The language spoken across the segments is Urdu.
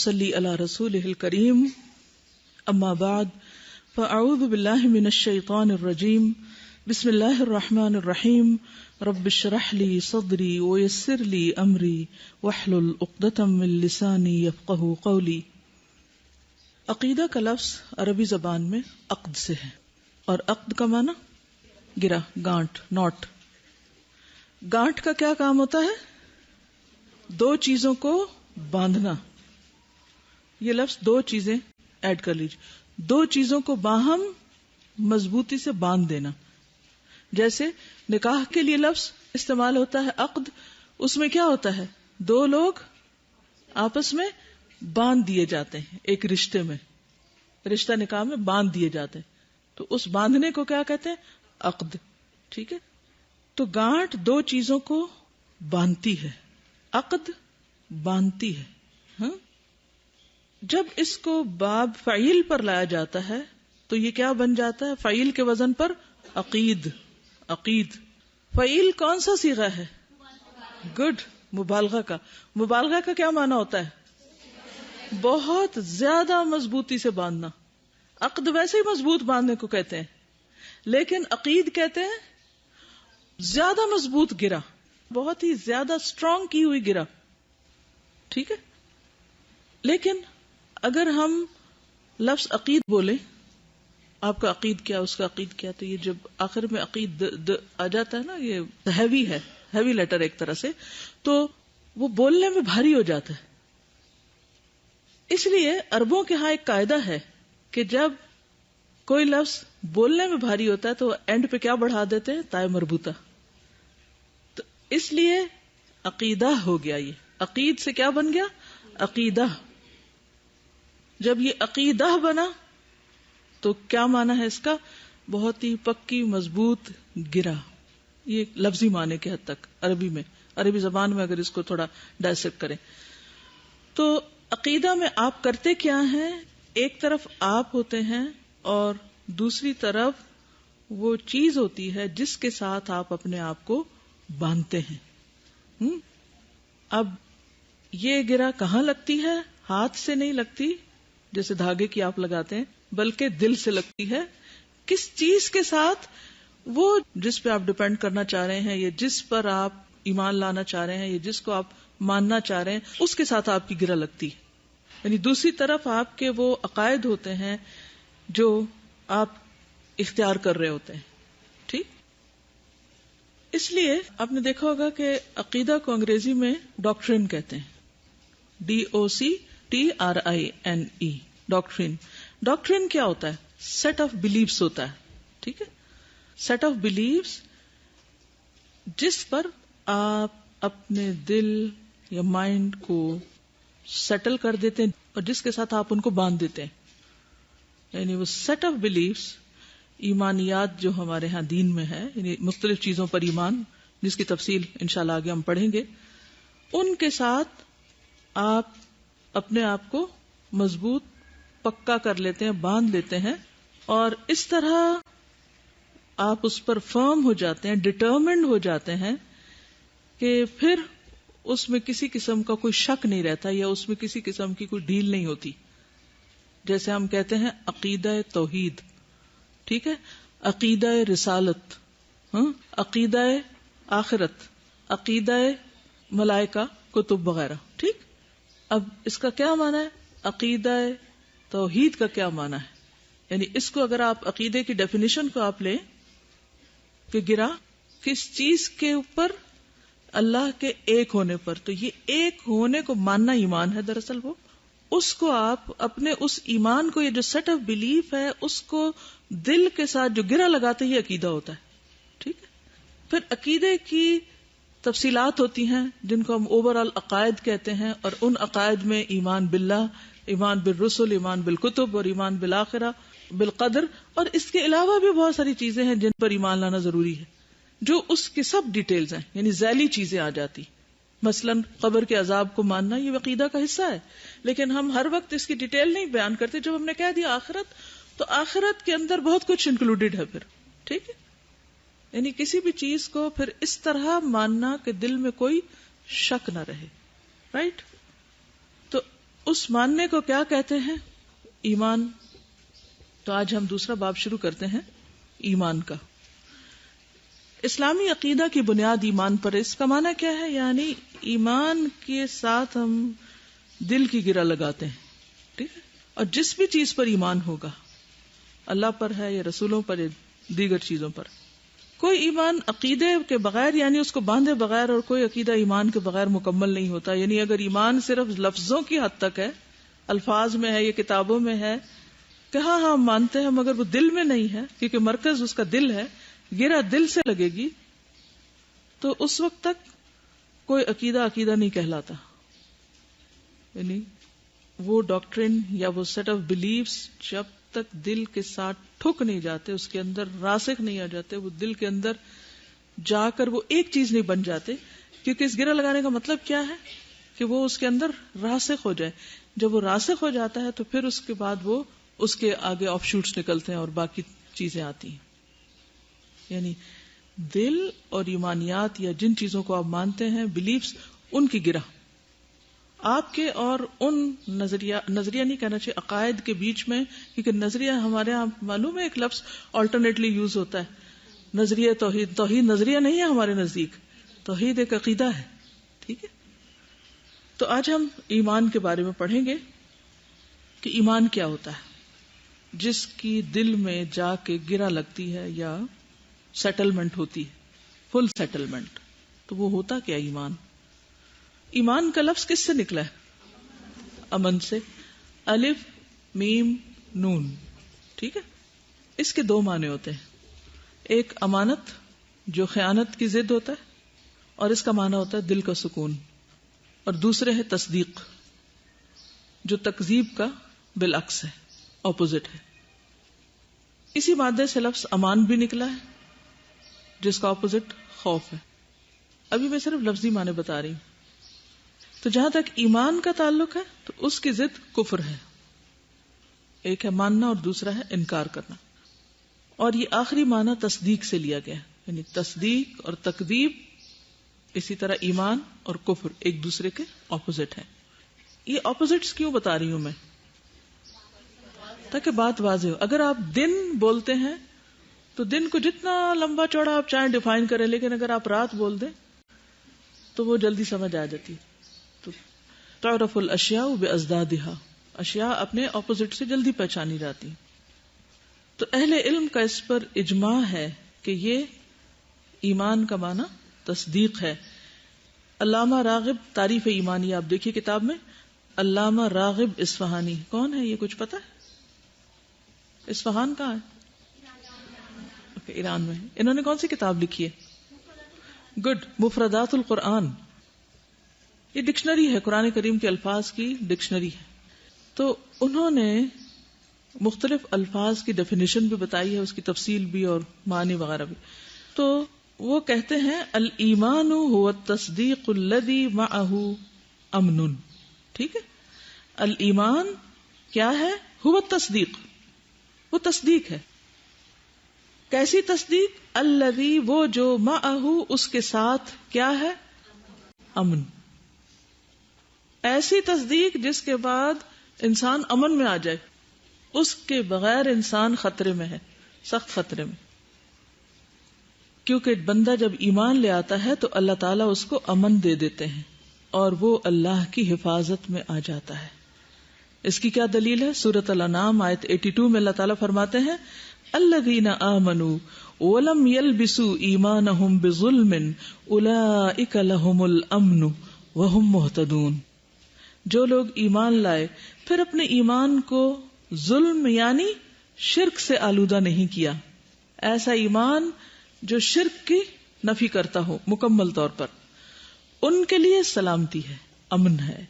صلی علی رسولہ الکریم اما بعد فاعوذ باللہ من الشیطان الرجیم بسم اللہ الرحمن الرحیم رب اشرح لی صدری ویسر لی امری واحلل عقدۃ من لسانی یفقہوا قولی۔ عقیدہ کا لفظ عربی زبان میں عقد سے ہے، اور عقد کا معنی گرہ، گانٹھ، نوٹ۔ گانٹھ کا کیا کام ہوتا ہے؟ دو چیزوں کو باندھنا۔ یہ لفظ دو چیزیں ایڈ کر لیجیے، دو چیزوں کو باہم مضبوطی سے باندھ دینا۔ جیسے نکاح کے لیے لفظ استعمال ہوتا ہے عقد، اس میں کیا ہوتا ہے؟ دو لوگ آپس میں باندھ دیے جاتے ہیں، ایک رشتے میں، رشتہ نکاح میں باندھ دیے جاتے ہیں، تو اس باندھنے کو کیا کہتے ہیں؟ عقد۔ ٹھیک ہے، تو گانٹھ دو چیزوں کو باندھتی ہے، عقد باندھتی ہے۔ ہاں، جب اس کو باب فعیل پر لایا جاتا ہے تو یہ کیا بن جاتا ہے؟ فعیل کے وزن پر عقید۔ عقید فعیل کون سا صیغہ ہے؟ گڈ، مبالغہ کا۔ مبالغہ کا کیا معنی ہوتا ہے؟ بہت زیادہ مضبوطی سے باندھنا۔ عقد ویسے ہی مضبوط باندھنے کو کہتے ہیں، لیکن عقید کہتے ہیں زیادہ مضبوط گرہ، بہت ہی زیادہ اسٹرانگ کی ہوئی گرہ۔ ٹھیک ہے، لیکن اگر ہم لفظ عقید بولیں، آپ کا عقید کیا، اس کا عقید کیا، تو یہ جب آخر میں عقید آ جاتا ہے نا، یہ ہیوی ہے، ہیوی لیٹر ایک طرح سے، تو وہ بولنے میں بھاری ہو جاتا ہے۔ اس لیے عربوں کے ہاں ایک قاعدہ ہے کہ جب کوئی لفظ بولنے میں بھاری ہوتا ہے تو اینڈ پہ کیا بڑھا دیتے ہیں؟ تائے مربوطہ۔ تو اس لیے عقیدہ ہو گیا، یہ عقید سے کیا بن گیا؟ عقیدہ۔ جب یہ عقیدہ بنا تو کیا معنی ہے اس کا؟ بہت ہی پکی مضبوط گرہ۔ یہ لفظی معنی کے حد تک عربی میں، عربی زبان میں اگر اس کو تھوڑا ڈائسیکٹ کریں تو عقیدہ میں آپ کرتے کیا ہیں؟ ایک طرف آپ ہوتے ہیں اور دوسری طرف وہ چیز ہوتی ہے جس کے ساتھ آپ اپنے آپ کو باندھتے ہیں۔ اب یہ گرہ کہاں لگتی ہے؟ ہاتھ سے نہیں لگتی جیسے دھاگے کی آپ لگاتے ہیں، بلکہ دل سے لگتی ہے۔ کس چیز کے ساتھ؟ وہ جس پہ آپ ڈیپینڈ کرنا چاہ رہے ہیں، یا جس پر آپ ایمان لانا چاہ رہے ہیں، یا جس کو آپ ماننا چاہ رہے ہیں، اس کے ساتھ آپ کی گرہ لگتی ہے۔ یعنی دوسری طرف آپ کے وہ عقائد ہوتے ہیں جو آپ اختیار کر رہے ہوتے ہیں۔ ٹھیک، اس لیے آپ نے دیکھا ہوگا کہ عقیدہ کو انگریزی میں ڈاکٹرن کہتے ہیں، DOCTRINE، ڈاکٹرن۔ ڈاکٹرن کیا ہوتا ہے؟ سیٹ آف بلیفس ہوتا ہے۔ ٹھیک ہے، سیٹ آف بلیفس جس پر آپ اپنے دل یا مائنڈ کو سیٹل کر دیتے ہیں اور جس کے ساتھ آپ ان کو باندھ دیتے ہیں۔ یعنی وہ سیٹ آف بلیفس، ایمانیات جو ہمارے ہاں دین میں ہے، یعنی مختلف چیزوں پر ایمان، جس کی تفصیل انشاءاللہ آگے ہم پڑھیں گے، ان کے ساتھ آپ اپنے آپ کو مضبوط پکا کر لیتے ہیں، باندھ لیتے ہیں، اور اس طرح آپ اس پر فرم ہو جاتے ہیں، ڈٹرمنڈ ہو جاتے ہیں کہ پھر اس میں کسی قسم کا کوئی شک نہیں رہتا، یا اس میں کسی قسم کی کوئی ڈھیل نہیں ہوتی۔ جیسے ہم کہتے ہیں عقیدہ توحید، ٹھیک ہے، عقیدہ رسالت، عقیدہ آخرت، عقیدہ ملائکہ، کتب وغیرہ۔ ٹھیک، اب اس کا کیا معنی ہے؟ عقیدہ توحید کا کیا معنی ہے؟ یعنی اس کو اگر آپ عقیدے کی ڈیفینیشن کو آپ لیں کہ گرا کس چیز کے اوپر؟ اللہ کے ایک ہونے پر۔ تو یہ ایک ہونے کو ماننا ایمان ہے دراصل، وہ اس کو آپ اپنے اس ایمان کو، یہ جو سیٹ آف بلیف ہے، اس کو دل کے ساتھ جو گرہ لگاتے ہی عقیدہ ہوتا ہے۔ ٹھیک ہے، پھر عقیدے کی تفصیلات ہوتی ہیں جن کو ہم اوور آل عقائد کہتے ہیں، اور ان عقائد میں ایمان باللہ، ایمان بالرسل، ایمان بالکتب، اور ایمان بالآخرہ، بالقدر، اور اس کے علاوہ بھی بہت ساری چیزیں ہیں جن پر ایمان لانا ضروری ہے، جو اس کی سب ڈیٹیلز ہیں، یعنی ذیلی چیزیں آ جاتی۔ مثلا قبر کے عذاب کو ماننا یہ عقیدہ کا حصہ ہے، لیکن ہم ہر وقت اس کی ڈیٹیل نہیں بیان کرتے۔ جب ہم نے کہہ دیا آخرت، تو آخرت کے اندر بہت کچھ انکلوڈیڈ ہے پھر۔ ٹھیک ہے، یعنی کسی بھی چیز کو پھر اس طرح ماننا کہ دل میں کوئی شک نہ رہے، رائٹ؟ تو اس ماننے کو کیا کہتے ہیں؟ ایمان. تو آج ہم دوسرا باب شروع کرتے ہیں ایمان کا. اسلامی عقیدہ کی بنیاد ایمان پر. اس کا معنی کیا ہے؟ یعنی ایمان کے ساتھ ہم دل کی گرہ لگاتے ہیں. ٹھیک ہے. اور جس بھی چیز پر ایمان ہوگا، اللہ پر ہے یا رسولوں پر یا دیگر چیزوں پر، کوئی ایمان عقیدے کے بغیر یعنی اس کو باندھے بغیر، اور کوئی عقیدہ ایمان کے بغیر مکمل نہیں ہوتا. یعنی اگر ایمان صرف لفظوں کی حد تک ہے، الفاظ میں ہے یا کتابوں میں ہے کہ ہاں ہم مانتے ہیں، مگر وہ دل میں نہیں ہے، کیونکہ مرکز اس کا دل ہے، گرہ دل سے لگے گی، تو اس وقت تک کوئی عقیدہ نہیں کہلاتا. یعنی وہ ڈاکٹرن یا وہ سیٹ آف بلیفز جب تک دل کے ساتھ ٹھک نہیں جاتے، اس کے اندر راسخ نہیں آ جاتے، وہ دل کے اندر جا کر وہ ایک چیز نہیں بن جاتے. کیونکہ اس گرہ لگانے کا مطلب کیا ہے؟ کہ وہ اس کے اندر راسخ ہو جائے. جب وہ راسخ ہو جاتا ہے تو پھر اس کے بعد وہ اس کے آگے آف شوٹس نکلتے ہیں اور باقی چیزیں آتی ہیں. یعنی دل اور ایمانیات یا جن چیزوں کو آپ مانتے ہیں، بلیفز، ان کی گرہ آپ کے اور ان نظریہ نہیں کہنا چاہیے، عقائد کے بیچ میں. کیونکہ نظریہ ہمارے یہاں معلوم ہے ایک لفظ آلٹرنیٹلی یوز ہوتا ہے، نظریہ توحید. توحید نظریہ نہیں ہے ہمارے نزدیک، توحید ایک عقیدہ ہے. ٹھیک ہے. تو آج ہم ایمان کے بارے میں پڑھیں گے کہ ایمان کیا ہوتا ہے، جس کی دل میں جا کے گرہ لگتی ہے یا سیٹلمنٹ ہوتی ہے، فل سیٹلمنٹ. تو وہ ہوتا کیا ایمان؟ ایمان کا لفظ کس سے نکلا ہے؟ امن سے. الف میم نون. ٹھیک ہے. اس کے دو معنی ہوتے ہیں. ایک امانت جو خیانت کی ضد ہوتا ہے، اور اس کا معنی ہوتا ہے دل کا سکون. اور دوسرے ہے تصدیق جو تکذیب کا بالعکس ہے، اپوزٹ ہے. اسی مادے سے لفظ امان بھی نکلا ہے جس کا اپوزٹ خوف ہے. ابھی میں صرف لفظی معنی بتا رہی ہوں. تو جہاں تک ایمان کا تعلق ہے تو اس کی ضد کفر ہے. ایک ہے ماننا اور دوسرا ہے انکار کرنا. اور یہ آخری معنی تصدیق سے لیا گیا، یعنی تصدیق اور تکذیب، اسی طرح ایمان اور کفر ایک دوسرے کے اپوزٹ ہیں. یہ اپوزٹس کیوں بتا رہی ہوں میں؟ تاکہ بات واضح ہو. اگر آپ دن بولتے ہیں تو دن کو جتنا لمبا چوڑا آپ چاہیں ڈیفائن کریں، لیکن اگر آپ رات بول دیں تو وہ جلدی سمجھ آ جاتی. تو تعرف الاشیاء بازدادها، اشیاء اپنے اپوزٹ سے جلدی پہچانی جاتی. تو اہل علم کا اس پر اجماع ہے کہ یہ ایمان کا معنی تصدیق ہے. علامہ راغب تعریف ایمانی آپ دیکھیے کتاب میں. علامہ راغب اصفہانی کون ہے؟ یہ کچھ پتا ہے؟ اصفہان کہاں ہے؟ ایران میں. انہوں نے کون سی کتاب لکھی ہے؟ گڈ مفردات القرآن. یہ ڈکشنری ہے، قرآن کریم کے الفاظ کی ڈکشنری ہے. تو انہوں نے مختلف الفاظ کی ڈیفینیشن بھی بتائی ہے، اس کی تفصیل بھی اور معنی وغیرہ بھی. تو وہ کہتے ہیں الایمان هو التصدیق الذی معه امن. ٹھیک ہے. الایمان کیا ہے؟ هو التصدیق، وہ تصدیق ہے. کیسی تصدیق؟ الذی، وہ جو، معه، اس کے ساتھ کیا ہے؟ امن. ایسی تصدیق جس کے بعد انسان امن میں آ جائے، اس کے بغیر انسان خطرے میں ہے، سخت خطرے میں. کیونکہ بندہ جب ایمان لے آتا ہے تو اللہ تعالیٰ اس کو امن دے دیتے ہیں اور وہ اللہ کی حفاظت میں آ جاتا ہے. اس کی کیا دلیل ہے؟ سورۃ الانعام آیت 82 میں اللہ تعالیٰ فرماتے ہیں الذین آمنوا ولم یلبسوا ایمانہم بظلم اولئک لہم الامن وہم مہتدون. جو لوگ ایمان لائے پھر اپنے ایمان کو ظلم یعنی شرک سے آلودہ نہیں کیا، ایسا ایمان جو شرک کی نفی کرتا ہو مکمل طور پر، ان کے لیے سلامتی ہے، امن ہے،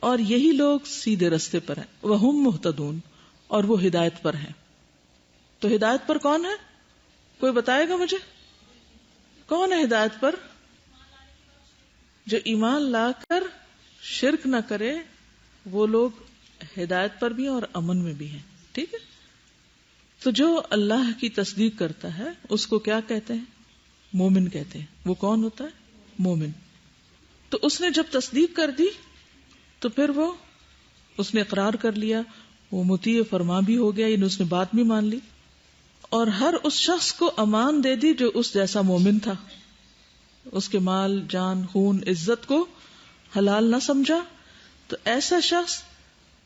اور یہی لوگ سیدھے رستے پر ہیں. وہم مہتدون، اور وہ ہدایت پر ہیں. تو ہدایت پر کون ہے؟ کوئی بتائے گا مجھے؟ کون ہے ہدایت پر؟ جو ایمان لا کر شرک نہ کرے، وہ لوگ ہدایت پر بھی ہیں اور امن میں بھی ہیں. ٹھیک ہے. تو جو اللہ کی تصدیق کرتا ہے اس کو کیا کہتے ہیں؟ مومن کہتے ہیں. وہ کون ہوتا ہے؟ مومن. تو اس نے جب تصدیق کر دی تو پھر وہ اس نے اقرار کر لیا، وہ مطیع فرما بھی ہو گیا، یعنی اس نے بات بھی مان لی، اور ہر اس شخص کو امان دے دی جو اس جیسا مومن تھا، اس کے مال، جان، خون، عزت کو حلال نہ سمجھا، تو ایسا شخص،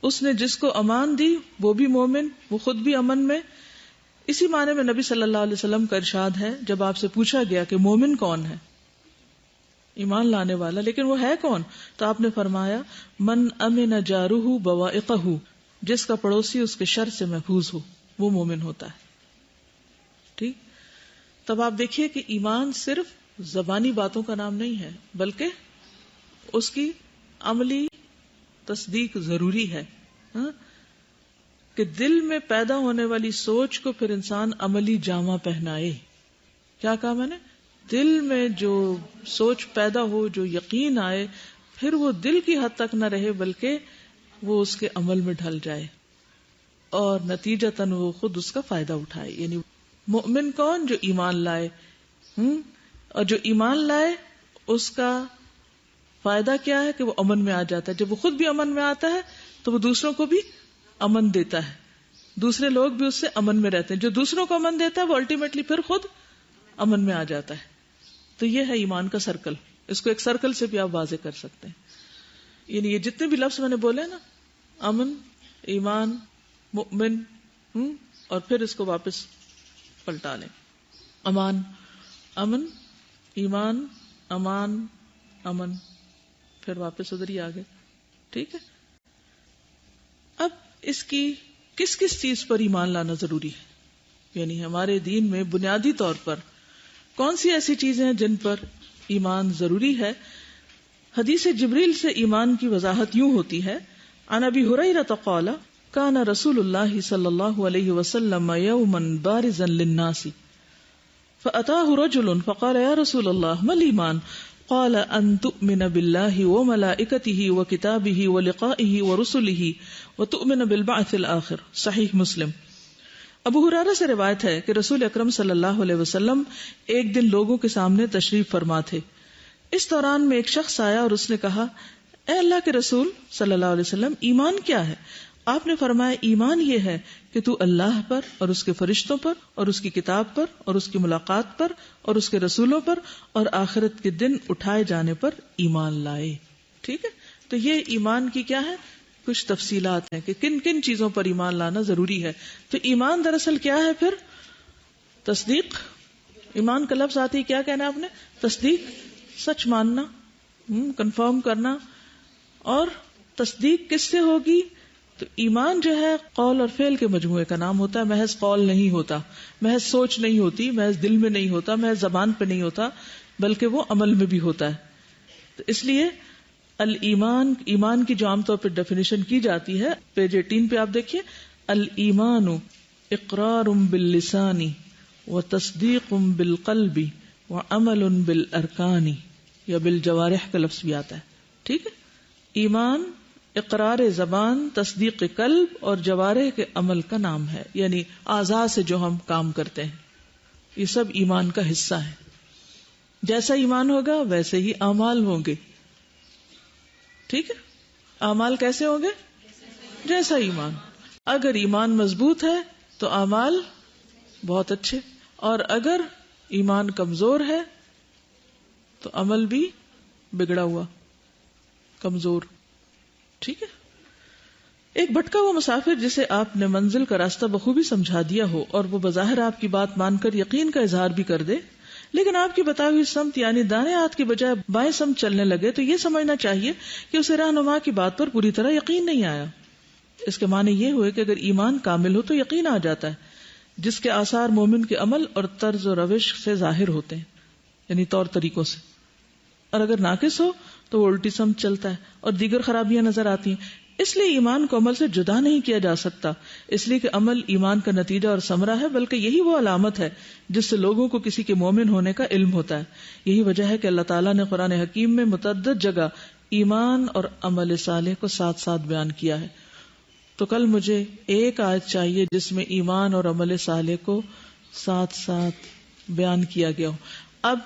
اس نے جس کو امان دی وہ بھی مومن، وہ خود بھی امن میں. اسی معنی میں نبی صلی اللہ علیہ وسلم کا ارشاد ہے، جب آپ سے پوچھا گیا کہ مومن کون ہے، ایمان لانے والا، لیکن وہ ہے کون، تو آپ نے فرمایا من امن جارہ بوائقہ، جس کا پڑوسی اس کے شر سے محفوظ ہو، وہ مومن ہوتا ہے. ٹھیک. تب آپ دیکھیے کہ ایمان صرف زبانی باتوں کا نام نہیں ہے، بلکہ اس کی عملی تصدیق ضروری ہے. کہ دل میں پیدا ہونے والی سوچ کو پھر انسان عملی جامہ پہنائے. کیا کہا میں نے؟ دل میں جو سوچ پیدا ہو، جو یقین آئے، پھر وہ دل کی حد تک نہ رہے بلکہ وہ اس کے عمل میں ڈھل جائے اور نتیجتاً وہ خود اس کا فائدہ اٹھائے. یعنی مومن کون؟ جو ایمان لائے. اور جو ایمان لائے اس کا فائدہ کیا ہے کہ وہ امن میں آ جاتا ہے. جب وہ خود بھی امن میں آتا ہے تو وہ دوسروں کو بھی امن دیتا ہے، دوسرے لوگ بھی اس سے امن میں رہتے ہیں. جو دوسروں کو امن دیتا ہے وہ الٹیمیٹلی پھر خود امن میں آ جاتا ہے. تو یہ ہے ایمان کا سرکل. اس کو ایک سرکل سے بھی آپ واضح کر سکتے ہیں. یعنی یہ جتنے بھی لفظ میں نے بولے نا، امن، ایمان، مؤمن، اور پھر اس کو واپس پلٹا لیں. امان، امن، ایمان، امان، امن، پھر واپس ادھر ہی آگے. ٹھیک ہے. اب اس کی کس کس چیز پر ایمان لانا ضروری ہے؟ یعنی ہمارے دین میں بنیادی طور پر کون سی ایسی چیزیں ہیں جن پر ایمان ضروری ہے؟ حدیث جبریل سے ایمان کی وضاحت یوں ہوتی ہے. عن ابی ہریرہ قال کان رسول اللہ صلی اللہ علیہ وسلم یوما بارزا للناس فأتاه رجل فقال یا رسول اللہ ما الایمان قال ان تؤمن باللہ وملائکتہ وکتابہ ولقائہ ورسلہ وتؤمن بالبعث الآخر. صحیح مسلم. ابو ہریرہ سے روایت ہے کہ رسول اکرم صلی اللہ علیہ وسلم ایک دن لوگوں کے سامنے تشریف فرما تھے. اس دوران میں ایک شخص آیا اور اس نے کہا، اے اللہ کے رسول صلی اللہ علیہ وسلم، ایمان کیا ہے؟ آپ نے فرمایا، ایمان یہ ہے کہ تو اللہ پر اور اس کے فرشتوں پر اور اس کی کتاب پر اور اس کی ملاقات پر اور اس کے رسولوں پر اور آخرت کے دن اٹھائے جانے پر ایمان لائے. ٹھیک ہے. تو یہ ایمان کی کیا ہے؟ کچھ تفصیلات ہیں کہ کن کن چیزوں پر ایمان لانا ضروری ہے. تو ایمان دراصل کیا ہے؟ پھر تصدیق. ایمان کا لفظ آتی ہے، کیا کہنا ہے آپ نے؟ تصدیق، سچ ماننا، کنفرم کرنا. اور تصدیق کس سے ہوگی؟ تو ایمان جو ہے قول اور فعل کے مجموعے کا نام ہوتا ہے. محض قول نہیں ہوتا، محض سوچ نہیں ہوتی، محض دل میں نہیں ہوتا، محض زبان پہ نہیں ہوتا، بلکہ وہ عمل میں بھی ہوتا ہے. تو اس لیے الایمان، ایمان کی جو عام طور پہ ڈیفینیشن کی جاتی ہے، پیج 18 پہ آپ دیکھیے، الایمان اقرار باللسان وتصدیق بالقلب وعمل بالارکان، یا بالجوارح کا لفظ بھی آتا ہے. ٹھیک ہے. ایمان اقرار زبان، تصدیق قلب اور جوارح کے عمل کا نام ہے، یعنی اعضاء سے جو ہم کام کرتے ہیں، یہ سب ایمان کا حصہ ہے. جیسا ایمان ہوگا ویسے ہی اعمال ہوں گے. ٹھیک ہے. اعمال کیسے ہوں گے؟ جیسا ایمان. اگر ایمان مضبوط ہے تو اعمال بہت اچھے، اور اگر ایمان کمزور ہے تو عمل بھی بگڑا ہوا، کمزور. ٹھیک ہے. ایک بھٹکا ہوا مسافر جسے آپ نے منزل کا راستہ بخوبی سمجھا دیا ہو اور وہ بظاہر آپ کی بات مان کر یقین کا اظہار بھی کر دے، لیکن آپ کی بتائی ہوئی سمت یعنی دائیں ہاتھ کی بجائے بائیں سمت چلنے لگے، تو یہ سمجھنا چاہیے کہ اسے رہنما کی بات پر پوری طرح یقین نہیں آیا. اس کے معنی یہ ہوئے کہ اگر ایمان کامل ہو تو یقین آ جاتا ہے، جس کے آثار مومن کے عمل اور طرز و روش سے ظاہر ہوتے ہیں، یعنی طور طریقوں سے. اور اگر ناقص ہو تو وہ الٹی سمت چلتا ہے اور دیگر خرابیاں نظر آتی ہیں. اس لیے ایمان کو عمل سے جدا نہیں کیا جا سکتا، اس لیے کہ عمل ایمان کا نتیجہ اور ثمرہ ہے، بلکہ یہی وہ علامت ہے جس سے لوگوں کو کسی کے مومن ہونے کا علم ہوتا ہے. یہی وجہ ہے کہ اللہ تعالیٰ نے قرآن حکیم میں متعدد جگہ ایمان اور عمل صالح کو ساتھ ساتھ بیان کیا ہے. تو کل مجھے ایک آیت چاہیے جس میں ایمان اور عمل صالح کو ساتھ ساتھ بیان کیا گیا ہو. اب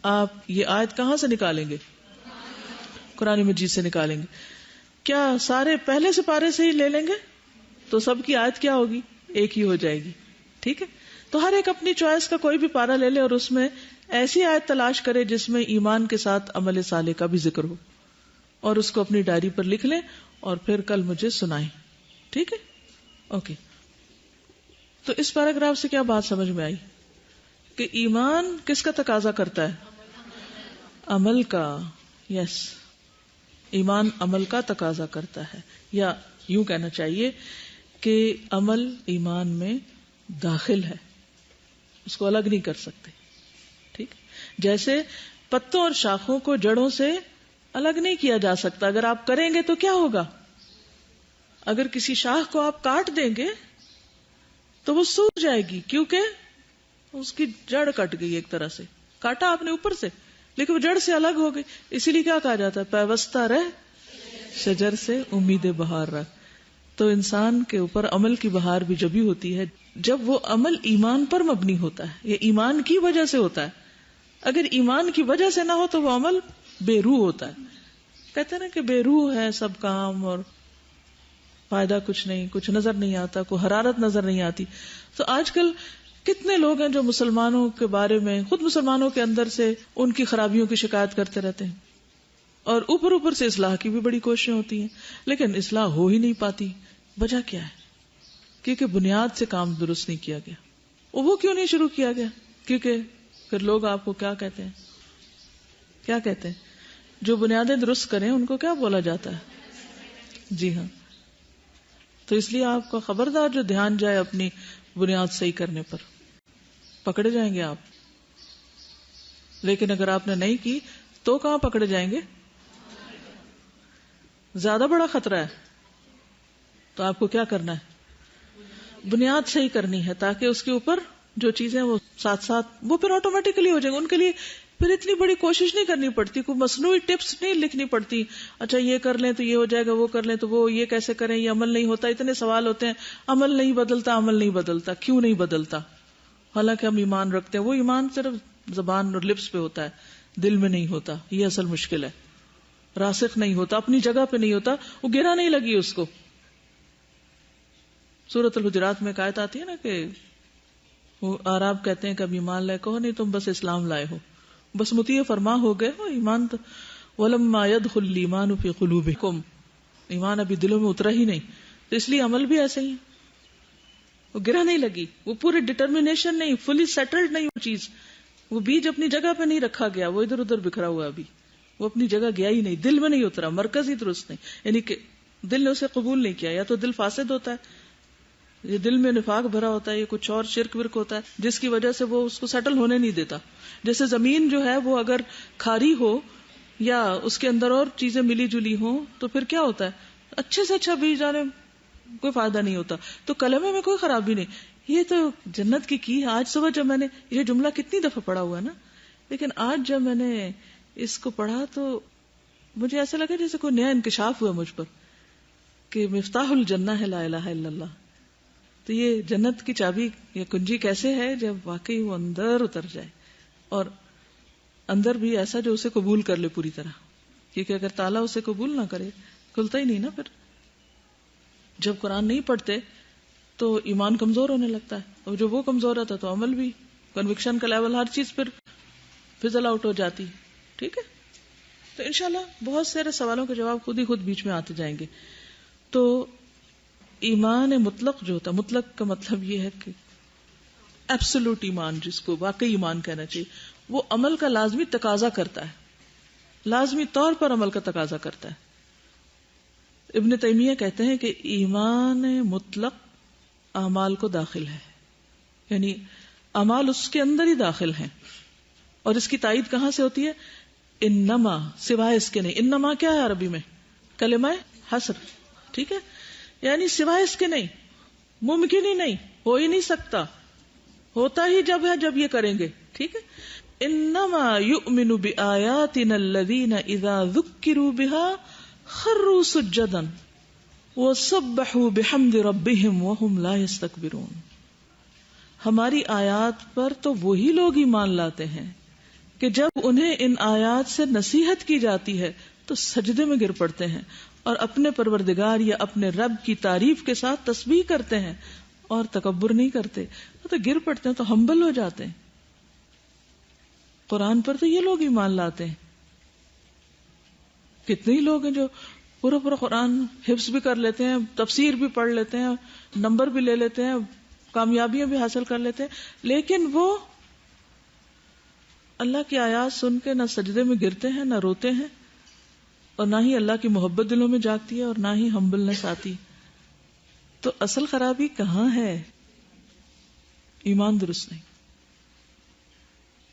آپ یہ آیت کہاں سے نکالیں گے؟ قرآن مجید سے نکالیں گے. کیا سارے پہلے سے پارے سے ہی لے لیں گے تو سب کی آیت کیا ہوگی؟ ایک ہی ہو جائے گی. ٹھیک ہے، تو ہر ایک اپنی چوائس کا کوئی بھی پارا لے لے اور اس میں ایسی آیت تلاش کرے جس میں ایمان کے ساتھ عمل صالح کا بھی ذکر ہو، اور اس کو اپنی ڈائری پر لکھ لیں اور پھر کل مجھے سنائیں. ٹھیک ہے، اوکے. تو اس پیراگراف سے کیا بات سمجھ میں آئی؟ کہ ایمان کس کا تقاضا کرتا ہے؟ عمل کا. یس، ایمان عمل کا تقاضا کرتا ہے، یا یوں کہنا چاہیے کہ عمل ایمان میں داخل ہے، اس کو الگ نہیں کر سکتے. ٹھیک، جیسے پتوں اور شاخوں کو جڑوں سے الگ نہیں کیا جا سکتا. اگر آپ کریں گے تو کیا ہوگا؟ اگر کسی شاخ کو آپ کاٹ دیں گے تو وہ سوکھ جائے گی، کیونکہ اس کی جڑ کٹ گئی. ایک طرح سے کاٹا آپ نے اوپر سے، لیکن وہ جڑ سے الگ ہو گئی. اسی لیے کیا کہا جاتا ہے؟ پیوستہ رہ شجر سے امید بہار رکھ. تو انسان کے اوپر عمل کی بہار بھی جبھی ہوتی ہے جب وہ عمل ایمان پر مبنی ہوتا ہے، یہ ایمان کی وجہ سے ہوتا ہے. اگر ایمان کی وجہ سے نہ ہو تو وہ عمل بے روح ہوتا ہے. کہتے ہیں نا کہ بے روح ہے سب کام، اور فائدہ کچھ نہیں، کچھ نظر نہیں آتا، کوئی حرارت نظر نہیں آتی. تو آج کل کتنے لوگ ہیں جو مسلمانوں کے بارے میں، خود مسلمانوں کے اندر سے ان کی خرابیوں کی شکایت کرتے رہتے ہیں، اور اوپر اوپر سے اصلاح کی بھی بڑی کوششیں ہوتی ہیں، لیکن اصلاح ہو ہی نہیں پاتی. وجہ کیا ہے؟ کیونکہ بنیاد سے کام درست نہیں کیا گیا. وہ کیوں نہیں شروع کیا گیا؟ کیونکہ پھر لوگ آپ کو کیا کہتے ہیں؟ کیا کہتے ہیں؟ جو بنیادیں درست کریں ان کو کیا بولا جاتا ہے؟ جی ہاں. تو اس لیے آپ کا خبردار، جو دھیان جائے اپنی بنیاد صحیح کرنے پر، پکڑے جائیں گے آپ. لیکن اگر آپ نے نہیں کی تو کہاں پکڑے جائیں گے؟ زیادہ بڑا خطرہ ہے. تو آپ کو کیا کرنا ہے؟ بنیاد صحیح کرنی ہے، تاکہ اس کے اوپر جو چیزیں وہ ساتھ ساتھ وہ پھر آٹومیٹکلی ہو جائیں گے. ان کے لیے پھر اتنی بڑی کوشش نہیں کرنی پڑتی، کوئی مصنوعی ٹپس نہیں لکھنی پڑتی. اچھا یہ کر لیں تو یہ ہو جائے گا، وہ کر لیں تو وہ، یہ کیسے کریں، یہ عمل نہیں ہوتا. اتنے سوال ہوتے ہیں، عمل نہیں بدلتا، عمل نہیں بدلتا. کیوں نہیں بدلتا؟ حالانکہ ہم ایمان رکھتے ہیں. وہ ایمان صرف زبان اور لپس پہ ہوتا ہے، دل میں نہیں ہوتا. یہ اصل مشکل ہے. راسخ نہیں ہوتا، اپنی جگہ پہ نہیں ہوتا، وہ گرا نہیں لگی اس کو. سورۃ الحجرات میں ایک آیت آتی ہے نا کہ وہ اعراب کہتے ہیں کہ اب ایمان لائے. کہو نہیں، تم بس اسلام لائے ہو، بس مطیع فرما ہو گئے ہو. ایمان تو وَلَمَّا يَدْخُلِ الْإِيمَانُ فِي قُلُوبِكُمْ، ایمان ابھی دلوں میں اترا ہی نہیں. تو اس لیے عمل بھی ایسے ہی، وہ گرہ نہیں لگی، وہ پورے ڈٹرمینیشن نہیں، فلی سیٹلڈ نہیں. وہ چیز، وہ بیج اپنی جگہ پہ نہیں رکھا گیا، وہ ادھر ادھر بکھرا ہوا. ابھی وہ اپنی جگہ گیا ہی نہیں، دل میں نہیں اترا، مرکز ہی درست نہیں. یعنی کہ دل نے اسے قبول نہیں کیا. یا تو دل فاسد ہوتا ہے، یہ دل میں نفاق بھرا ہوتا ہے، یہ کچھ اور شرک ورک ہوتا ہے جس کی وجہ سے وہ اس کو سیٹل ہونے نہیں دیتا. جیسے زمین جو ہے وہ اگر کھاری ہو یا اس کے اندر اور چیزیں ملی جلی ہوں تو پھر کیا ہوتا ہے؟ اچھے سے اچھا بیج ڈالے کوئی فائدہ نہیں ہوتا. تو کلمے میں کوئی خرابی نہیں. یہ تو جنت کی آج صبح جب میں نے یہ جملہ کتنی دفعہ پڑھا ہوا ہے نا، لیکن آج جب میں نے اس کو پڑھا تو مجھے ایسا لگا جیسے کوئی نیا انکشاف ہوا مجھ پر کہ مفتاح الجنہ ہے لا الہ الا اللہ. تو یہ جنت کی چابی یا کنجی کیسے ہے؟ جب واقعی وہ اندر اتر جائے، اور اندر بھی ایسا جو اسے قبول کر لے پوری طرح. کیونکہ اگر تالا اسے قبول نہ کرے کھلتا ہی نہیں نا. پھر جب قرآن نہیں پڑھتے تو ایمان کمزور ہونے لگتا ہے، اور جب وہ کمزور ہوتا تو عمل بھی، کنوکشن کا لیول، ہر چیز پھر فزل آؤٹ ہو جاتی. ٹھیک ہے، تو انشاءاللہ بہت سارے سوالوں کے جواب خود ہی خود بیچ میں آتے جائیں گے. تو ایمان مطلق جو ہوتا ہے، مطلق کا مطلب یہ ہے کہ ایبسولوٹ ایمان، جس کو واقعی ایمان کہنا چاہیے، وہ عمل کا لازمی تقاضا کرتا ہے، لازمی طور پر عمل کا تقاضا کرتا ہے. ابن تیمیہ کہتے ہیں کہ ایمان مطلق اعمال کو داخل ہے، یعنی اعمال اس کے اندر ہی داخل ہیں. اور اس کی تائید کہاں سے ہوتی ہے؟ انما، سوائے اس کے نہیں. انما کیا ہے عربی میں؟ کلمہ حصر. ٹھیک ہے، یعنی سوائے اس کے نہیں، ممکن ہی نہیں، ہو ہی نہیں سکتا. ہوتا ہی جب ہے جب یہ کریں گے. ٹھیک ہے، انما یؤمن بآیاتنا الذین اذا ذکروا بها خروا سجدا وسبحوا بحمد ربهم وهم لا يستكبرون. ہماری آیات پر تو وہی لوگ ایمان لاتے ہیں کہ جب انہیں ان آیات سے نصیحت کی جاتی ہے تو سجدے میں گر پڑتے ہیں اور اپنے پروردگار یا اپنے رب کی تعریف کے ساتھ تسبیح کرتے ہیں اور تکبر نہیں کرتے. تو گر پڑتے ہیں تو ہمبل ہو جاتے ہیں. قرآن پر تو یہ لوگ ایمان لاتے ہیں. کتنے ہی لوگ ہیں جو پورا قرآن حفظ بھی کر لیتے ہیں, تفسیر بھی پڑھ لیتے ہیں, نمبر بھی لے لیتے ہیں, کامیابیاں بھی حاصل کر لیتے ہیں, لیکن وہ اللہ کی آیات سن کے نہ سجدے میں گرتے ہیں, نہ روتے ہیں, اور نہ ہی اللہ کی محبت دلوں میں جاگتی ہے, اور نہ ہی ہمبلنس آتی. تو اصل خرابی کہاں ہے؟ ایمان درست نہیں.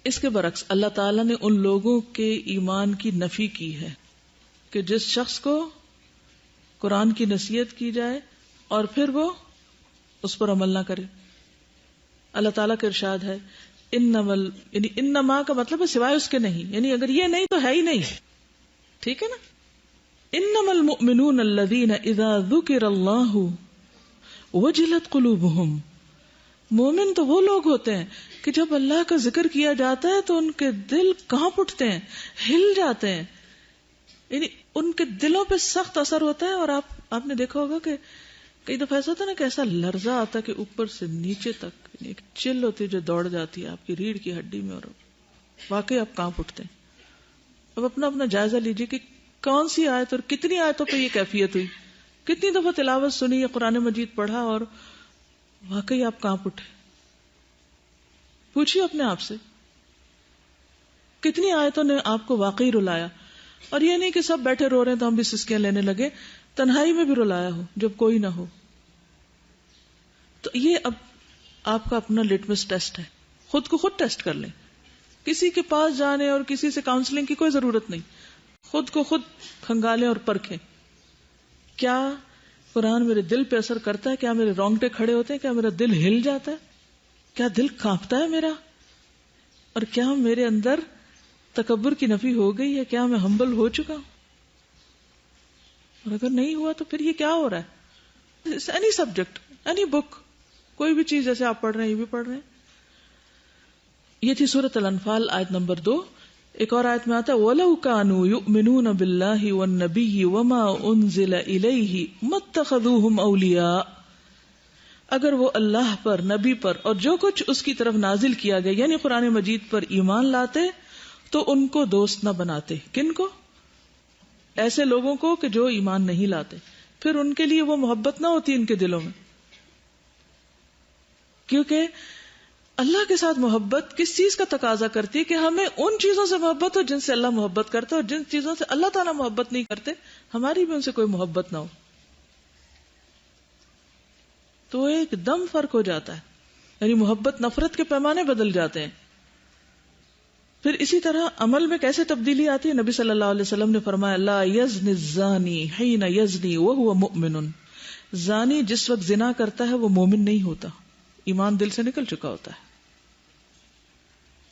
اس کے برعکس اللہ تعالیٰ نے ان لوگوں کے ایمان کی نفی کی ہے کہ جس شخص کو قرآن کی نصیحت کی جائے اور پھر وہ اس پر عمل نہ کرے. اللہ تعالیٰ کا ارشاد ہے انما کا مطلب ہے سوائے اس کے نہیں, یعنی اگر یہ نہیں تو ہے ہی نہیں. ٹھیک ہے نا. انما المؤمنون الذین اذا ذکر اللہ وجلت قلوبہم. مومن تو وہ لوگ ہوتے ہیں کہ جب اللہ کا ذکر کیا جاتا ہے تو ان کے دل کانپ اٹھتے ہیں, ہل جاتے ہیں, یعنی ان کے دلوں پہ سخت اثر ہوتا ہے. اور آپ نے دیکھا ہوگا کہ کئی دفعہ ایسا ہوتا ہے نا کہ ایسا لرزہ آتا ہے کہ اوپر سے نیچے تک, یعنی ایک چل ہوتی ہے جو دوڑ جاتی ہے آپ کی ریڑھ کی ہڈی میں, اور واقعی آپ کانپ اٹھتے ہیں. اب اپنا جائزہ لیجئے کہ کون سی آیت اور کتنی آیتوں پہ یہ کیفیت ہوئی, کتنی دفعہ تلاوت سنی یا قرآن مجید پڑھا اور واقعی آپ کانپ اٹھے. پوچھیے اپنے آپ سے کتنی آیتوں نے آپ کو واقعی رلایا. اور یہ نہیں کہ سب بیٹھے رو رہے ہیں تو ہم بھی سسکیاں لینے لگے, تنہائی میں بھی رلایا ہو جب کوئی نہ ہو. تو یہ اب آپ کا اپنا لٹمس ٹیسٹ ہے, خود کو خود ٹیسٹ کر لیں. کسی کے پاس جانے اور کسی سے کاؤنسلنگ کی کوئی ضرورت نہیں. خود کو خود کھنگالیں اور پرکھیں. کیا قرآن میرے دل پہ اثر کرتا ہے؟ کیا میرے رونگٹے کھڑے ہوتے ہیں؟ کیا میرا دل ہل جاتا ہے؟ کیا دل کانپتا ہے میرا؟ اور کیا میرے اندر تکبر کی نفی ہو گئی ہے؟ کیا میں ہمبل ہو چکا ہوں؟ اور اگر نہیں ہوا تو پھر یہ کیا ہو رہا ہے؟ اینی سبجیکٹ, اینی بک, کوئی بھی چیز جیسے آپ پڑھ رہے ہیں یہ بھی پڑھ رہے ہیں. یہ تھی سورۃ الانفال آیت نمبر 2. ایک اور آیت میں آتا ہے وَلَوْ كَانُوا يُؤْمِنُونَ بِاللَّهِ وَالنَّبِيِّ وَمَا أُنزِلَ إِلَيْهِ مَا اتَّخَذُوهُمْ أَوْلِيَاءَ. اگر وہ اللہ پر, نبی پر اور جو کچھ اس کی طرف نازل کیا گیا یعنی قرآن مجید پر ایمان لاتے تو ان کو دوست نہ بناتے. کن کو؟ ایسے لوگوں کو کہ جو ایمان نہیں لاتے. پھر ان کے لیے وہ محبت نہ ہوتی ان کے دلوں میں, کیونکہ اللہ کے ساتھ محبت کس چیز کا تقاضا کرتی ہے کہ ہمیں ان چیزوں سے محبت ہو جن سے اللہ محبت کرتا ہے, اور جن چیزوں سے اللہ تعالیٰ محبت نہیں کرتے ہماری بھی ان سے کوئی محبت نہ ہو. تو ایک دم فرق ہو جاتا ہے, یعنی محبت نفرت کے پیمانے بدل جاتے ہیں. پھر اسی طرح عمل میں کیسے تبدیلی آتی ہے؟ نبی صلی اللہ علیہ وسلم نے فرمایا لا یزنی الزانی حین یزنی وہو مؤمن. زانی جس وقت زنا کرتا ہے وہ مومن نہیں ہوتا, ایمان دل سے نکل چکا ہوتا ہے.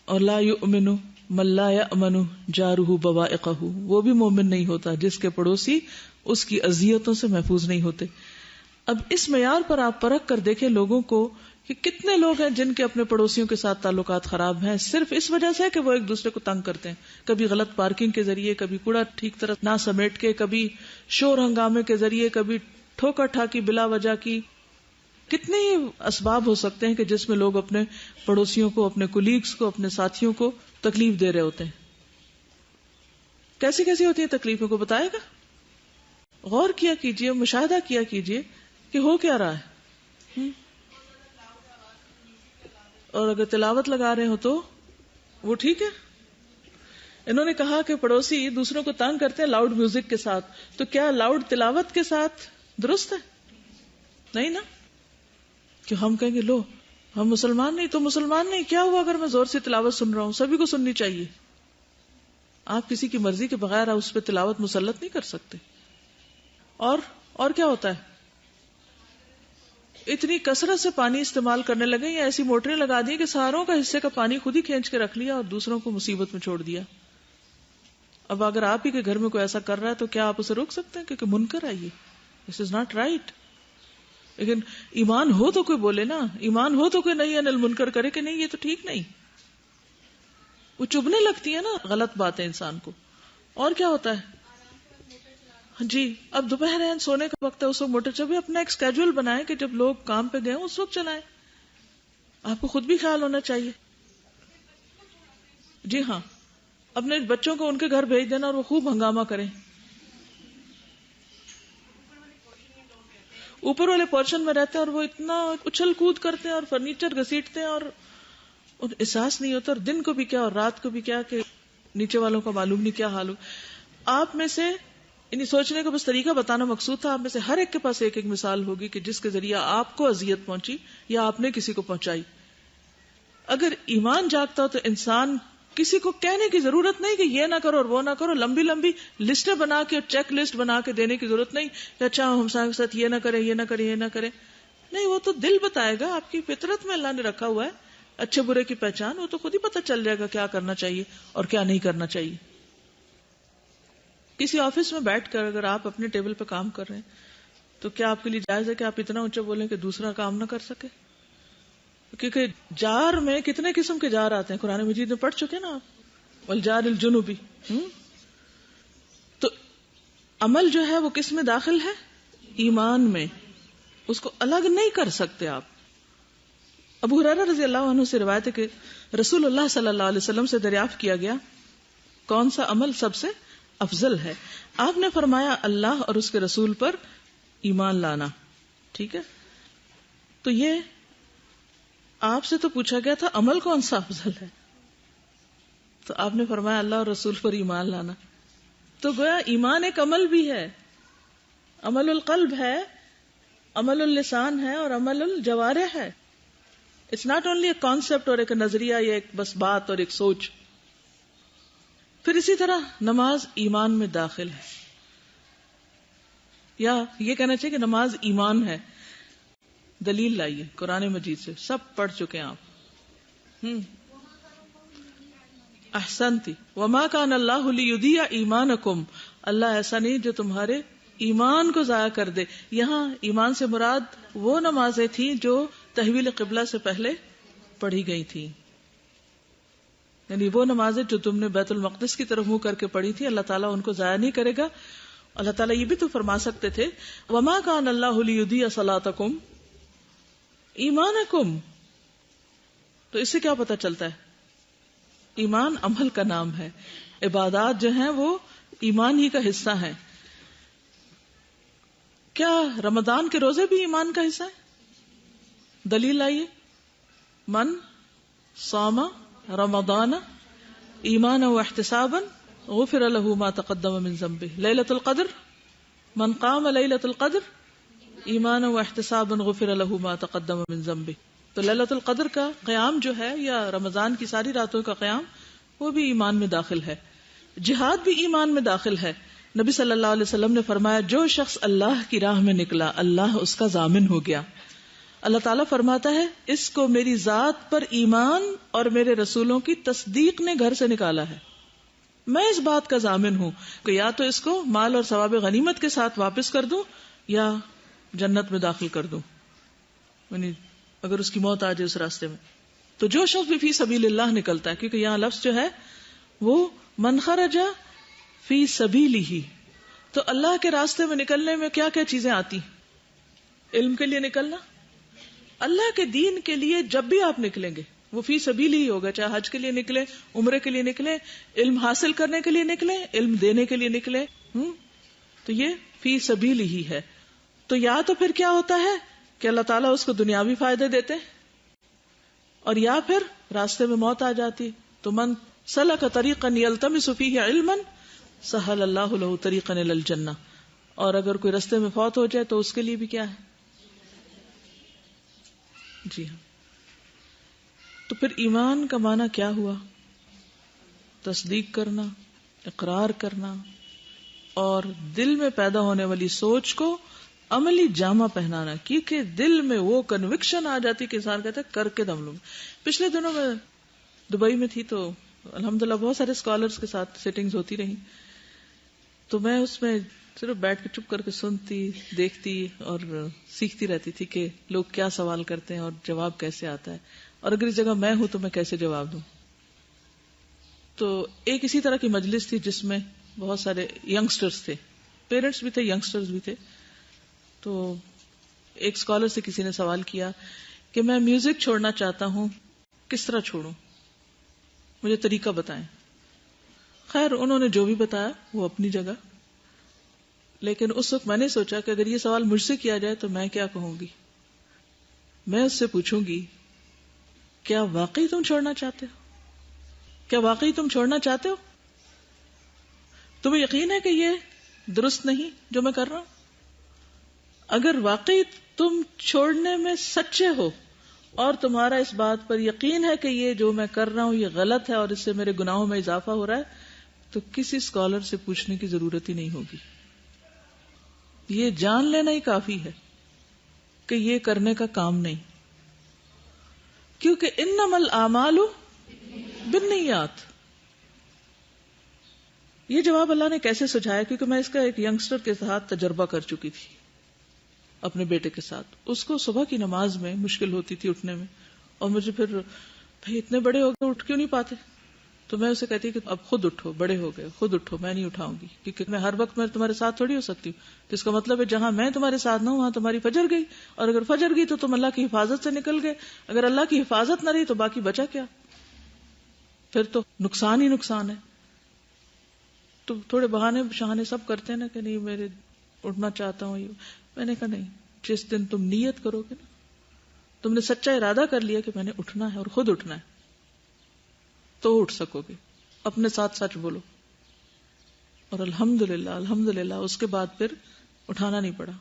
اور لا یؤمن من لا یأمن جارہ بوائقہ, وہ بھی مومن نہیں ہوتا جس کے پڑوسی اس کی اذیتوں سے محفوظ نہیں ہوتے. اب اس معیار پر آپ پرکھ کر دیکھیں لوگوں کو کہ کتنے لوگ ہیں جن کے اپنے پڑوسیوں کے ساتھ تعلقات خراب ہیں صرف اس وجہ سے کہ وہ ایک دوسرے کو تنگ کرتے ہیں, کبھی غلط پارکنگ کے ذریعے, کبھی کوڑا ٹھیک طرح نہ سمیٹ کے, کبھی شور ہنگامے کے ذریعے, کبھی ٹھوکر ٹھاکی بلا وجہ کی. کتنے ہی اسباب ہو سکتے ہیں کہ جس میں لوگ اپنے پڑوسیوں کو, اپنے کولیگز کو, اپنے ساتھیوں کو تکلیف دے رہے ہوتے ہیں. کیسی کیسی ہوتی ہیں تکلیفوں کو بتائے گا؟ غور کیا کیجئے, مشاہدہ کیا کیجئے کہ ہو کیا رہا ہے. اور اگر تلاوت لگا رہے ہو تو وہ ٹھیک ہے. انہوں نے کہا کہ پڑوسی دوسروں کو تنگ کرتے ہیں لاؤڈ میوزک کے ساتھ, تو کیا لاؤڈ تلاوت کے ساتھ درست ہے؟ نہیں نا. کہ ہم کہیں گے لو ہم مسلمان نہیں تو مسلمان نہیں, کیا ہوا اگر میں زور سے تلاوت سن رہا ہوں, سبھی کو سننی چاہیے. آپ کسی کی مرضی کے بغیر اس پہ تلاوت مسلط نہیں کر سکتے. اور کیا ہوتا ہے؟ اتنی کثرت سے پانی استعمال کرنے لگے یا ایسی موٹریں لگا دی کہ ساروں کا حصے کا پانی خود ہی کھینچ کے رکھ لیا اور دوسروں کو مصیبت میں چھوڑ دیا. اب اگر آپ ہی کے گھر میں کوئی ایسا کر رہا ہے تو کیا آپ اسے روک سکتے ہیں؟ کیونکہ منکر ہے, یہ دس از ناٹ رائٹ. لیکن ایمان ہو تو کوئی بولے نا, ایمان ہو تو کوئی نہیں انل منکر کرے کہ نہیں یہ تو ٹھیک نہیں. وہ چبھنے لگتی ہے نا غلط باتیں انسان کو. اور کیا ہوتا ہے؟ جی اب دوپہر ہے، سونے کا وقت ہے، اس وقت موٹر چلے، اپنا ایک اسکیجول بنائیں کہ جب لوگ کام پہ گئے اس وقت چلائیں. آپ کو خود بھی خیال ہونا چاہیے. جی ہاں، اپنے بچوں کو ان کے گھر بھیج دینا اور وہ خوب ہنگامہ کریں. اوپر والے پورشن میں رہتے ہیں اور وہ اتنا اچھل کود کرتے ہیں اور فرنیچر گھسیٹتے ہیں اور احساس نہیں ہوتا، اور دن کو بھی کیا اور رات کو بھی کیا کہ نیچے والوں کا معلوم نہیں کیا حال ہو. آپ میں سے یعنی سوچنے کا بس طریقہ بتانا مقصود تھا. آپ میں سے ہر ایک کے پاس ایک ایک مثال ہوگی کہ جس کے ذریعے آپ کو اذیت پہنچی یا آپ نے کسی کو پہنچائی. اگر ایمان جاگتا ہو تو انسان کسی کو کہنے کی ضرورت نہیں کہ یہ نہ کرو اور وہ نہ کرو، لمبی لمبی لسٹیں بنا کے اور چیک لسٹ بنا کے دینے کی ضرورت نہیں کہ اچھا ہم کے ساتھ یہ نہ کریں یہ نہ کریں یہ نہ کریں. نہیں، وہ تو دل بتائے گا. آپ کی فطرت میں اللہ نے رکھا ہوا ہے اچھے برے کی پہچان، وہ تو خود ہی پتہ چل جائے گا کیا کرنا چاہیے اور کیا نہیں کرنا چاہیے. کسی آفس میں بیٹھ کر اگر آپ اپنے ٹیبل پہ کام کر رہے ہیں تو کیا آپ کے لیے جائز ہے کہ آپ اتنا اونچا بولیں کہ دوسرا کام نہ کر سکے؟ کیونکہ جار میں کتنے قسم کے جار آتے ہیں، قرآن مجید میں پڑھ چکے نا آپ، والجار الجنوبی. تو عمل جو ہے وہ کس میں داخل ہے؟ ایمان میں. اس کو الگ نہیں کر سکتے آپ. ابو ہریرہ رضی اللہ عنہ سے روایت ہے کہ رسول اللہ صلی اللہ علیہ وسلم سے دریافت کیا گیا کون سا عمل سب سے افضل ہے؟ آپ نے فرمایا اللہ اور اس کے رسول پر ایمان لانا. ٹھیک ہے، تو یہ آپ سے تو پوچھا گیا تھا عمل کون سا افضل ہے، تو آپ نے فرمایا اللہ اور رسول پر ایمان لانا. تو گویا ایمان ایک عمل بھی ہے، عمل القلب ہے، عمل اللسان ہے اور عمل الجوارح ہے. اٹس ناٹ اونلی ایک کانسیپٹ اور ایک نظریہ یا ایک بس بات اور ایک سوچ. پھر اسی طرح نماز ایمان میں داخل ہے، یا یہ کہنا چاہیے کہ نماز ایمان ہے. دلیل لائیے قرآن مجید سے، سب پڑھ چکے ہیں آپ. احسنتی وما کان اللہ لیضیع ایمانکم، اللہ ایسا نہیں جو تمہارے ایمان کو ضائع کر دے. یہاں ایمان سے مراد وہ نمازیں تھیں جو تحویل قبلہ سے پہلے پڑھی گئی تھی، یعنی وہ نمازیں جو تم نے بیت المقدس کی طرف منہ کر کے پڑھی تھی، اللہ تعالیٰ ان کو ضائع نہیں کرے گا. اللہ تعالیٰ یہ بھی تو فرما سکتے تھے وما کان اللہ لیضیع صلاتکم ایمانکم. تو اس سے کیا پتہ چلتا ہے؟ ایمان عمل کا نام ہے، عبادات جو ہیں وہ ایمان ہی کا حصہ ہیں. کیا رمضان کے روزے بھی ایمان کا حصہ ہے؟ دلیل آئیے. من صام رمضان ایمانا واحتسابا غفر له ما تقدم من ذنبه. لیلۃ القدر، من قام لیلۃ القدر ایمانا واحتسابا غفر له ما تقدم من ذنبه. تو لیلۃ القدر کا قیام جو ہے یا رمضان کی ساری راتوں کا قیام وہ بھی ایمان میں داخل ہے. جہاد بھی ایمان میں داخل ہے. نبی صلی اللہ علیہ وسلم نے فرمایا جو شخص اللہ کی راہ میں نکلا اللہ اس کا ضامن ہو گیا. اللہ تعالیٰ فرماتا ہے اس کو میری ذات پر ایمان اور میرے رسولوں کی تصدیق نے گھر سے نکالا ہے. میں اس بات کا ضامن ہوں کہ یا تو اس کو مال اور ثواب غنیمت کے ساتھ واپس کر دوں یا جنت میں داخل کر دوں، یعنی اگر اس کی موت آ جائے اس راستے میں. تو جو شخص بھی فی سبیل اللہ نکلتا ہے، کیونکہ یہاں لفظ جو ہے وہ من خرج فی سبیلہ، تو اللہ کے راستے میں نکلنے میں کیا کیا چیزیں آتی؟ علم کے لیے نکلنا، اللہ کے دین کے لیے جب بھی آپ نکلیں گے وہ فی سبیل ہی ہوگا، چاہے حج کے لیے نکلے، عمرے کے لیے نکلے، علم حاصل کرنے کے لیے نکلے، علم دینے کے لیے نکلے، تو یہ فی سبیل ہی ہے. تو یا تو پھر کیا ہوتا ہے کہ اللہ تعالیٰ اس کو دنیاوی فائدے دیتے اور یا پھر راستے میں موت آ جاتی. تو من سلک طریقا یلتمس فیہ علما سہل اللہ لہ طریقا الی الجنہ. اور اگر کوئی راستے میں فوت ہو جائے تو اس کے لیے بھی کیا ہے؟ جی ہاں. تو پھر ایمان کا معنی کیا ہوا؟ تصدیق کرنا، اقرار کرنا اور دل میں پیدا ہونے والی سوچ کو عملی جامہ پہنانا. کیونکہ دل میں وہ کنوکشن آ جاتی کہ انسان کہتا ہے کر کے دم لوں. پچھلے دنوں میں دبئی میں تھی تو الحمدللہ بہت سارے اسکالرز کے ساتھ سیٹنگز ہوتی رہی، تو میں اس میں صرف بیٹھ کے چپ کر کے سنتی، دیکھتی اور سیکھتی رہتی تھی کہ لوگ کیا سوال کرتے ہیں اور جواب کیسے آتا ہے، اور اگر اس جگہ میں ہوں تو میں کیسے جواب دوں. تو ایک اسی طرح کی مجلس تھی جس میں بہت سارے ینگسٹرز تھے، پیرنٹس بھی تھے، ینگسٹرز بھی تھے. تو ایک اسکالر سے کسی نے سوال کیا کہ میں میوزک چھوڑنا چاہتا ہوں، کس طرح چھوڑوں، مجھے طریقہ بتائیں. خیر انہوں نے جو بھی بتایا وہ اپنی جگہ، لیکن اس وقت میں نے سوچا کہ اگر یہ سوال مجھ سے کیا جائے تو میں کیا کہوں گی. میں اس سے پوچھوں گی کیا واقعی تم چھوڑنا چاہتے ہو؟ کیا واقعی تم چھوڑنا چاہتے ہو؟ تمہیں یقین ہے کہ یہ درست نہیں جو میں کر رہا ہوں؟ اگر واقعی تم چھوڑنے میں سچے ہو اور تمہارا اس بات پر یقین ہے کہ یہ جو میں کر رہا ہوں یہ غلط ہے اور اس سے میرے گناہوں میں اضافہ ہو رہا ہے، تو کسی اسکالر سے پوچھنے کی ضرورت ہی نہیں ہوگی. یہ جان لینا ہی کافی ہے کہ یہ کرنے کا کام نہیں. کیونکہ انما الاعمال بالنیات. یہ جواب اللہ نے کیسے سجھایا؟ کیونکہ میں اس کا ایک ینگسٹر کے ساتھ تجربہ کر چکی تھی اپنے بیٹے کے ساتھ. اس کو صبح کی نماز میں مشکل ہوتی تھی اٹھنے میں، اور مجھے پھر بھائی اتنے بڑے ہو گئے اٹھ کیوں نہیں پاتے؟ تو میں اسے کہتی کہ اب خود اٹھو، بڑے ہو گئے خود اٹھو، میں نہیں اٹھاؤں گی، کیونکہ میں ہر وقت میں تمہارے ساتھ تھوڑی ہو سکتی ہوں. تو اس کا مطلب ہے جہاں میں تمہارے ساتھ نہ ہوں وہاں تمہاری فجر گئی، اور اگر فجر گئی تو تم اللہ کی حفاظت سے نکل گئے. اگر اللہ کی حفاظت نہ رہی تو باقی بچا کیا؟ پھر تو نقصان ہی نقصان ہے. تو تھوڑے بہانے شہانے سب کرتے ہیں نا کہ نہیں میرے اٹھنا چاہتا ہوں. میں نے کہا نہیں، جس دن تم نیت کرو گے نا، تم نے سچا ارادہ کر لیا کہ میں نے اٹھنا ہے اور خود اٹھنا ہے، تو اٹھ سکو گے. اپنے ساتھ سچ بولو. اور الحمدللہ اس کے بعد پھر اٹھانا نہیں پڑا.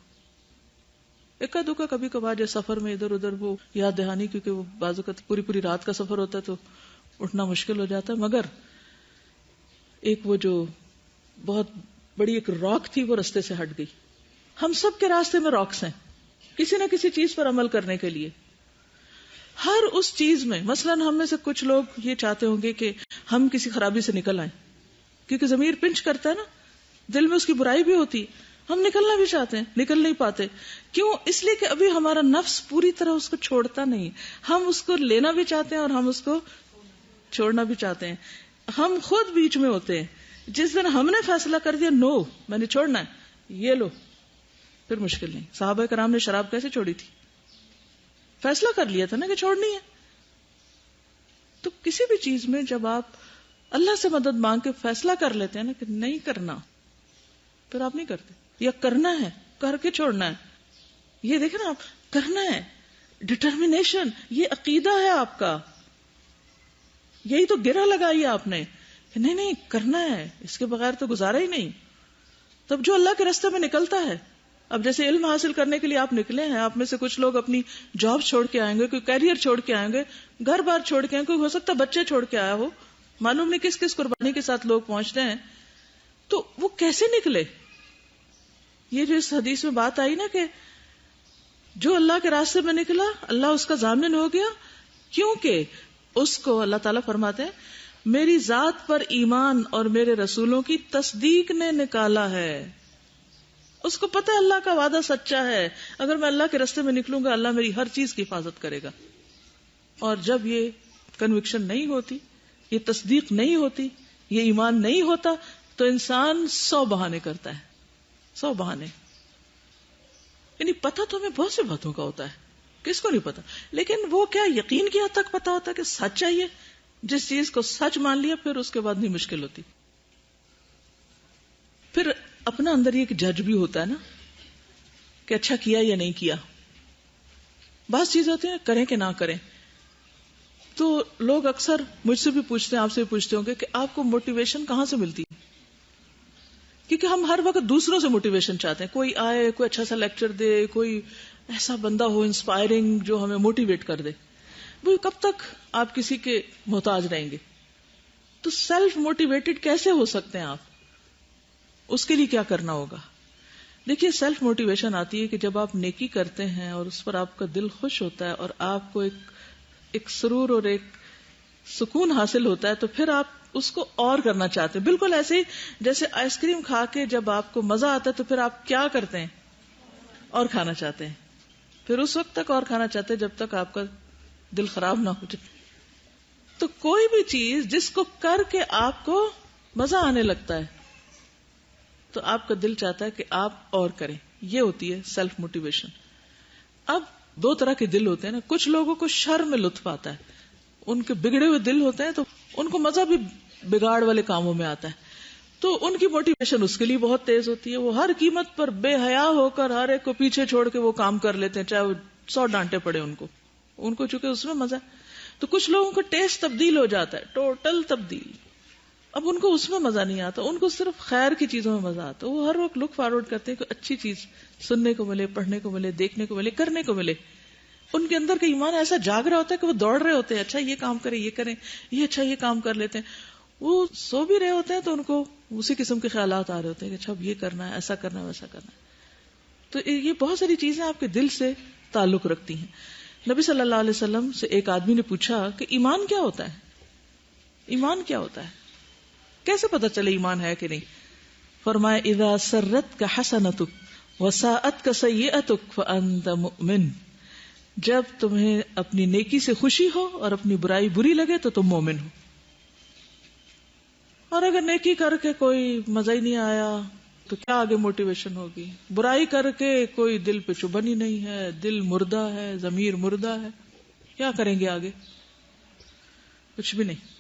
اکا دکا کبھی کبھار جیسے سفر میں ادھر ادھر وہ یاد دہانی، کیونکہ وہ بعض اوقات پوری رات کا سفر ہوتا ہے تو اٹھنا مشکل ہو جاتا ہے. مگر ایک وہ جو بہت بڑی ایک راک تھی وہ رستے سے ہٹ گئی. ہم سب کے راستے میں راکس ہیں کسی نہ کسی چیز پر عمل کرنے کے لیے. ہر اس چیز میں، مثلا ہم میں سے کچھ لوگ یہ چاہتے ہوں گے کہ ہم کسی خرابی سے نکل آئیں، کیونکہ ضمیر پنچ کرتا ہے نا، دل میں اس کی برائی بھی ہوتی. ہم نکلنا بھی چاہتے ہیں، نکل نہیں پاتے. کیوں؟ اس لیے کہ ابھی ہمارا نفس پوری طرح اس کو چھوڑتا نہیں. ہم اس کو لینا بھی چاہتے ہیں اور ہم اس کو چھوڑنا بھی چاہتے ہیں. ہم خود بیچ میں ہوتے ہیں. جس دن ہم نے فیصلہ کر دیا نو میں نے چھوڑنا ہے، یہ لو، پھر مشکل نہیں. صحابہ کرام نے شراب کیسے چھوڑی تھی؟ فیصلہ کر لیا تھا نا کہ چھوڑنی ہے. تو کسی بھی چیز میں جب آپ اللہ سے مدد مانگ کے فیصلہ کر لیتے ہیں نا کہ نہیں کرنا، پھر آپ نہیں کرتے. یا کرنا ہے، کر کے چھوڑنا ہے. یہ دیکھیں نا، آپ کرنا ہے، ڈٹرمنیشن، یہ عقیدہ ہے آپ کا. یہی تو گرہ لگائی آپ نے کہ نہیں کرنا ہے، اس کے بغیر تو گزارا ہی نہیں. تب جو اللہ کے راستے میں نکلتا ہے. اب جیسے علم حاصل کرنے کے لیے آپ نکلے ہیں، آپ میں سے کچھ لوگ اپنی جاب چھوڑ کے آئیں گے، کوئی کیریئر چھوڑ کے آئیں گے، گھر بار چھوڑ کے آئیں گے، کوئی ہو سکتا ہے بچے چھوڑ کے آیا ہو، معلوم نہیں کس کس قربانی کے ساتھ لوگ پہنچتے ہیں. تو وہ کیسے نکلے؟ یہ جو اس حدیث میں بات آئی نا کہ جو اللہ کے راستے میں نکلا اللہ اس کا ضامن ہو گیا، کیونکہ اس کو اللہ تعالیٰ فرماتے ہیں میری ذات پر ایمان اور میرے رسولوں کی تصدیق نے نکالا ہے. اس کو پتہ ہے اللہ کا وعدہ سچا ہے، اگر میں اللہ کے راستے میں نکلوں گا اللہ میری ہر چیز کی حفاظت کرے گا. اور جب یہ کنوکشن نہیں ہوتی، یہ تصدیق نہیں ہوتی، یہ ایمان نہیں ہوتا، تو انسان 100 بہانے کرتا ہے. 100 بہانے. یعنی پتہ تو ہمیں بہت سے باتوں کا ہوتا ہے، کس کو نہیں پتا، لیکن وہ کیا یقین کی حد تک پتا ہوتا ہے کہ سچ چاہیے. جس چیز کو سچ مان لیا پھر اس کے بعد نہیں مشکل ہوتی. پھر اپنا اندر یہ ایک جج بھی ہوتا ہے نا کہ اچھا کیا یا نہیں کیا. بعض چیزیں ہوتی ہیں کریں کہ نہ کریں. تو لوگ اکثر مجھ سے بھی پوچھتے ہیں، آپ سے بھی پوچھتے ہوں گے کہ آپ کو موٹیویشن کہاں سے ملتی ہے؟ کیونکہ ہم ہر وقت دوسروں سے موٹیویشن چاہتے ہیں. کوئی آئے، کوئی اچھا سا لیکچر دے، کوئی ایسا بندہ ہو انسپائرنگ جو ہمیں موٹیویٹ کر دے. وہ کب تک آپ کسی کے محتاج رہیں گے؟ تو سیلف موٹیویٹڈ کیسے ہو سکتے ہیں آپ؟ اس کے لیے کیا کرنا ہوگا؟ دیکھیے، سیلف موٹیویشن آتی ہے کہ جب آپ نیکی کرتے ہیں اور اس پر آپ کا دل خوش ہوتا ہے اور آپ کو ایک سرور اور ایک سکون حاصل ہوتا ہے، تو پھر آپ اس کو اور کرنا چاہتے ہیں. بالکل ایسے ہی جیسے آئس کریم کھا کے جب آپ کو مزہ آتا ہے تو پھر آپ کیا کرتے ہیں؟ اور کھانا چاہتے ہیں. پھر اس وقت تک اور کھانا چاہتے ہیں جب تک آپ کا دل خراب نہ ہو جائے. تو کوئی بھی چیز جس کو کر کے آپ کو مزہ آنے لگتا ہے، تو آپ کا دل چاہتا ہے کہ آپ اور کریں. یہ ہوتی ہے سیلف موٹیویشن. اب دو طرح کے دل ہوتے ہیں نا. کچھ لوگوں کو شر میں لطف آتا ہے, ان کے بگڑے ہوئے دل ہوتے ہیں تو ان کو مزہ بھی بگاڑ والے کاموں میں آتا ہے, تو ان کی موٹیویشن اس کے لیے بہت تیز ہوتی ہے. وہ ہر قیمت پر بے حیا ہو کر ہر ایک کو پیچھے چھوڑ کے وہ کام کر لیتے ہیں, چاہے وہ 100 ڈانٹے پڑے ان کو چونکہ اس میں مزہ ہے. تو کچھ لوگوں کا ٹیسٹ تبدیل ہو جاتا ہے, ٹوٹل تبدیل. اب ان کو اس میں مزہ نہیں آتا, ان کو صرف خیر کی چیزوں میں مزہ آتا ہے. وہ ہر وقت لک فارورڈ کرتے ہیں کہ اچھی چیز سننے کو ملے, پڑھنے کو ملے, دیکھنے کو ملے, کرنے کو ملے. ان کے اندر کا ایمان ایسا جاگ رہا ہوتا ہے کہ وہ دوڑ رہے ہوتے ہیں, اچھا یہ کام کریں, یہ کریں, یہ اچھا یہ کام کر لیتے ہیں. وہ سو بھی رہے ہوتے ہیں تو ان کو اسی قسم کے خیالات آ رہے ہوتے ہیں کہ اچھا اب یہ کرنا ہے, ایسا کرنا ہے, ویسا کرنا ہے. تو یہ بہت ساری چیزیں آپ کے دل سے تعلق رکھتی ہیں. نبی صلی اللہ علیہ وسلم سے ایک آدمی نے پوچھا کہ ایمان کیا ہوتا ہے, ایمان کیا ہوتا ہے, کیسے پتہ چلے ایمان ہے کہ نہیں؟ فرمایا اذا سرتک حسنتک وساءتک سیئتک فانت مؤمن. جب تمہیں اپنی نیکی سے خوشی ہو اور اپنی برائی بری لگے تو تم مومن ہو. اور اگر نیکی کر کے کوئی مزہ ہی نہیں آیا تو کیا آگے موٹیویشن ہوگی؟ برائی کر کے کوئی دل پہ چبھن ہی نہیں ہے, دل مردہ ہے, ضمیر مردہ ہے, کیا کریں گے آگے؟ کچھ بھی نہیں.